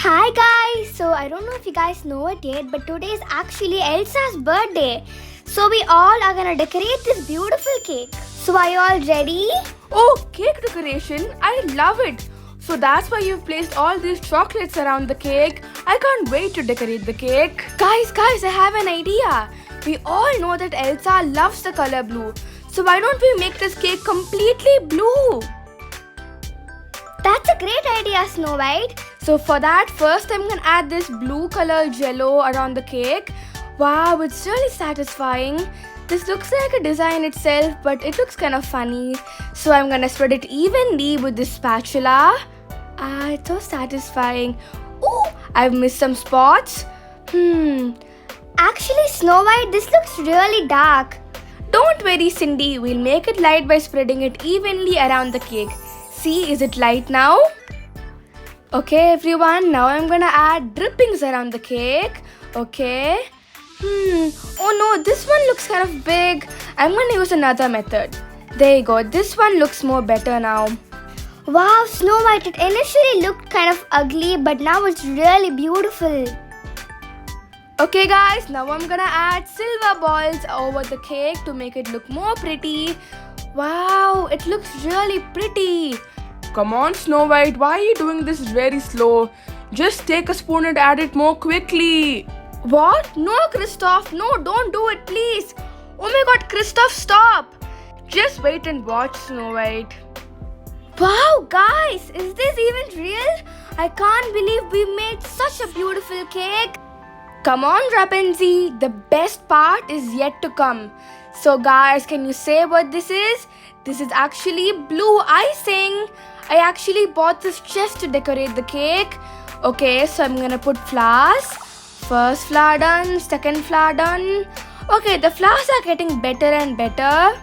Hi guys! So I don't know if you guys know it yet, but today is actually Elsa's birthday. So we all are gonna decorate this beautiful cake. So are you all ready? Oh, cake decoration! I love it! So that's why you've placed all these chocolates around the cake. I can't wait to decorate the cake. Guys, I have an idea. We all know that Elsa loves the color blue. So why don't we make this cake completely blue? That's a great idea, Snow White. So for that, first I'm gonna add this blue color jello around the cake. Wow, it's really satisfying. This looks like a design itself, but it looks kind of funny. So I'm gonna spread it evenly with this spatula. It's so satisfying. Ooh, I've missed some spots. Actually, Snow White, this looks really dark. Don't worry, Cindy. We'll make it light by spreading it evenly around the cake. See, is it light now? Okay, everyone. Now I'm gonna add drippings around the cake. Okay. Oh no, this one looks kind of big. I'm gonna use another method. There you go. This one looks more better now. Wow, Snow White, it initially looked kind of ugly, but now it's really beautiful. Okay guys, now I'm gonna add silver balls over the cake to make it look more pretty. Wow, it looks really pretty. Come on, Snow White, why are you doing this very slow? Just take a spoon and add it more quickly. What? No, Christoph, no, don't do it, please. Oh my god, Christoph, stop. Just wait and watch, Snow White. Wow, guys, is this even real? I can't believe we made such a beautiful cake. Come on, Rapunzel, the best part is yet to come. So guys, can you say what this is? This is actually blue icing. I actually bought this just to decorate the cake. Okay, so I'm gonna put flowers. First flower done, second flower done. Okay, the flowers are getting better and better.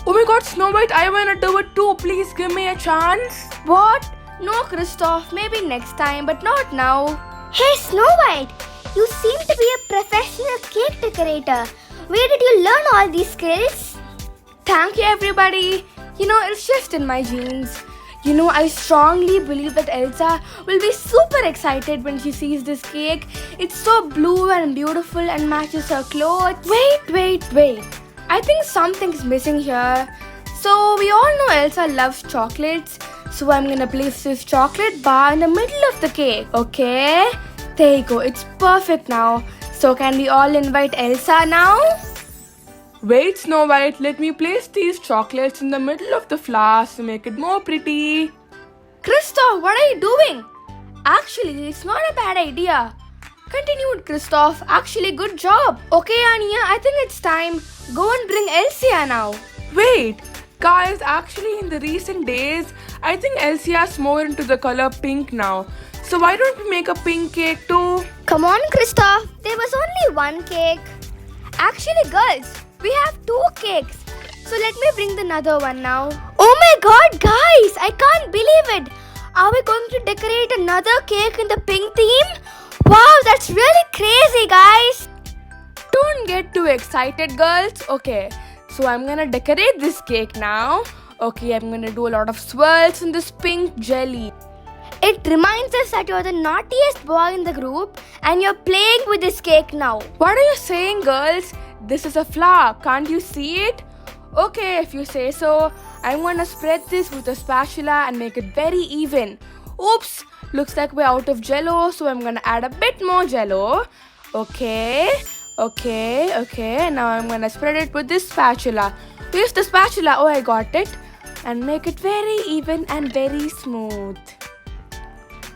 Oh my god, Snow White, I wanna do it too. Please give me a chance. What? No, Christoph, maybe next time, but not now. Hey, Snow White, you seem to be a professional cake decorator. Where did you learn all these skills? Thank you, everybody. It's just in my genes. I strongly believe that Elsa will be super excited when she sees this cake. It's so blue and beautiful and matches her clothes. Wait. I think something's missing here. So we all know Elsa loves chocolates. So I'm gonna place this chocolate bar in the middle of the cake. Okay, there you go. It's perfect now. So can we all invite Elsa now? Wait, Snow White, let me place these chocolates in the middle of the flowers to make it more pretty. Christoph, what are you doing? Actually, it's not a bad idea. Continued, Christoph. Actually, good job. Okay, Anya, I think it's time. Go and bring Elsa now. Wait, guys, actually in the recent days, I think Elsa's more into the color pink now. So why don't we make a pink cake too? Come on, Christoph. There was only one cake. Actually, girls, we have two cakes. So let me bring another one now. Oh my god, guys, I can't believe it. Are we going to decorate another cake in the pink theme? Wow, that's really crazy, guys. Don't get too excited, girls. Okay, so I'm gonna decorate this cake now. Okay, I'm gonna do a lot of swirls in this pink jelly. It reminds us that you're the naughtiest boy in the group and you're playing with this cake now. What are you saying, girls? This is a flower. Can't you see it? Okay, if you say so. I'm gonna spread this with a spatula and make it very even. Oops, looks like we're out of jello, so I'm gonna add a bit more jello. Okay. Now I'm gonna spread it with this spatula. Use the spatula. Oh, I got it. And make it very even and very smooth.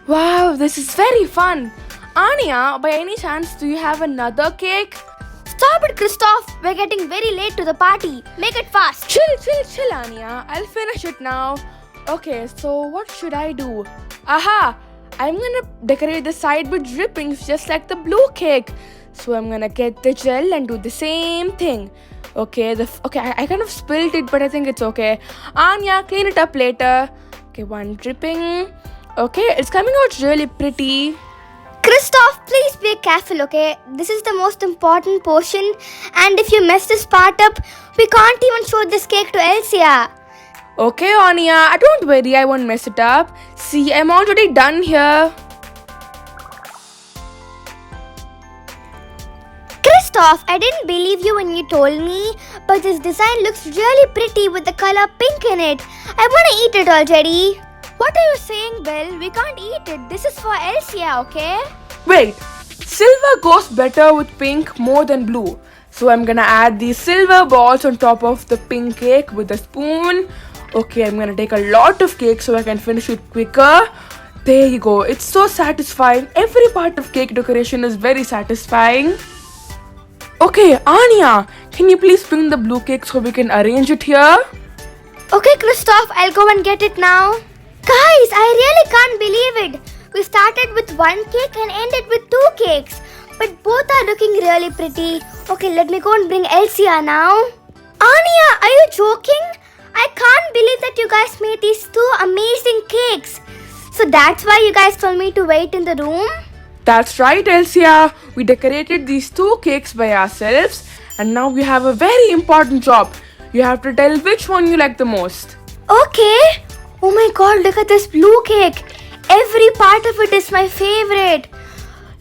Wow, this is very fun. Anya, by any chance, do you have another cake? Stop it, Christoph. We're getting very late to the party. Make it fast. Chill, Anya. I'll finish it now. Okay, so what should I do? Aha! I'm gonna decorate the side with drippings just like the blue cake. So I'm gonna get the gel and do the same thing. Okay, I kind of spilled it, but I think it's okay. Anya, clean it up later. Okay, one dripping. Okay, it's coming out really pretty. Christoph, please be careful, okay? This is the most important portion, and if you mess this part up, we can't even show this cake to Elsa. Okay, Anya, don't worry, I won't mess it up. See, I'm already done here. Christoph, I didn't believe you when you told me, but this design looks really pretty with the color pink in it. I want to eat it already. What are you saying, Bill? We can't eat it. This is for Elsa, okay? Wait, silver goes better with pink more than blue. So I'm gonna add these silver balls on top of the pink cake with a spoon. Okay, I'm gonna take a lot of cake so I can finish it quicker. There you go. It's so satisfying. Every part of cake decoration is very satisfying. Okay, Anya, can you please bring the blue cake so we can arrange it here? Okay, Christoph, I'll go and get it now. Guys, I really can't believe it. We started with one cake and ended with two cakes. But both are looking really pretty. Okay, let me go and bring Elsa now. Anya, are you joking? I can't believe that you guys made these two amazing cakes. So that's why you guys told me to wait in the room? That's right, Elsa. We decorated these two cakes by ourselves, and now we have a very important job. You have to tell which one you like the most. Okay. Oh my god, look at this blue cake. Every part of it is my favorite.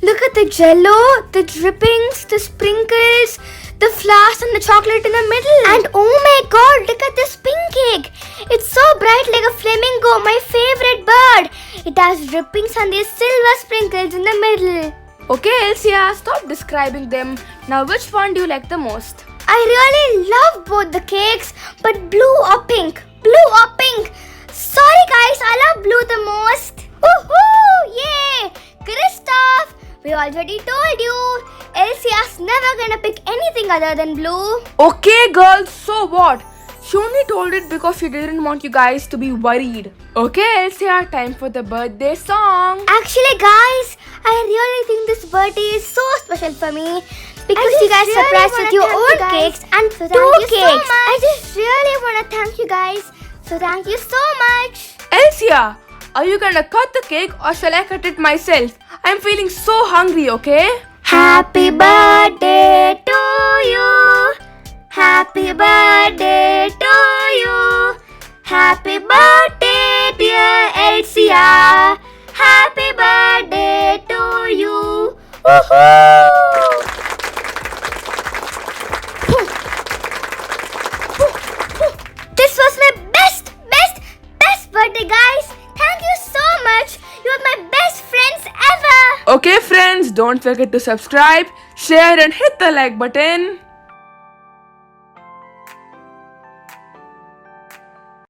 Look at the jello, the drippings, the sprinkles, the flowers and the chocolate in the middle. And oh my god, look at this pink cake. It's so bright like a flamingo, my favorite bird. It has drippings and these silver sprinkles in the middle. Okay, Elsa, stop describing them. Now, which one do you like the most? I really love both the cakes, but blue or pink? Blue or pink? Sorry guys, I love blue the most. Woohoo! Yay! Christoph, we already told you. Elsa's never gonna pick anything other than blue. Okay, girls, so what? She only told it because she didn't want you guys to be worried. Okay, Elsa, time for the birthday song. Actually, guys, I really think this birthday is so special for me because you guys really surprised with your own cakes and So two thank you so cakes. much. I just really want to thank you guys. So thank you so much. Elsa, are you gonna cut the cake or shall I cut it myself? I'm feeling so hungry, okay? Happy birthday to you. Happy birthday to you. Happy birthday, dear Elsa. Happy birthday to you. Woohoo! This was my best birthday, guys. Thank you so much. You are my best friends ever. Okay, friends, don't forget to subscribe, share, and hit the like button.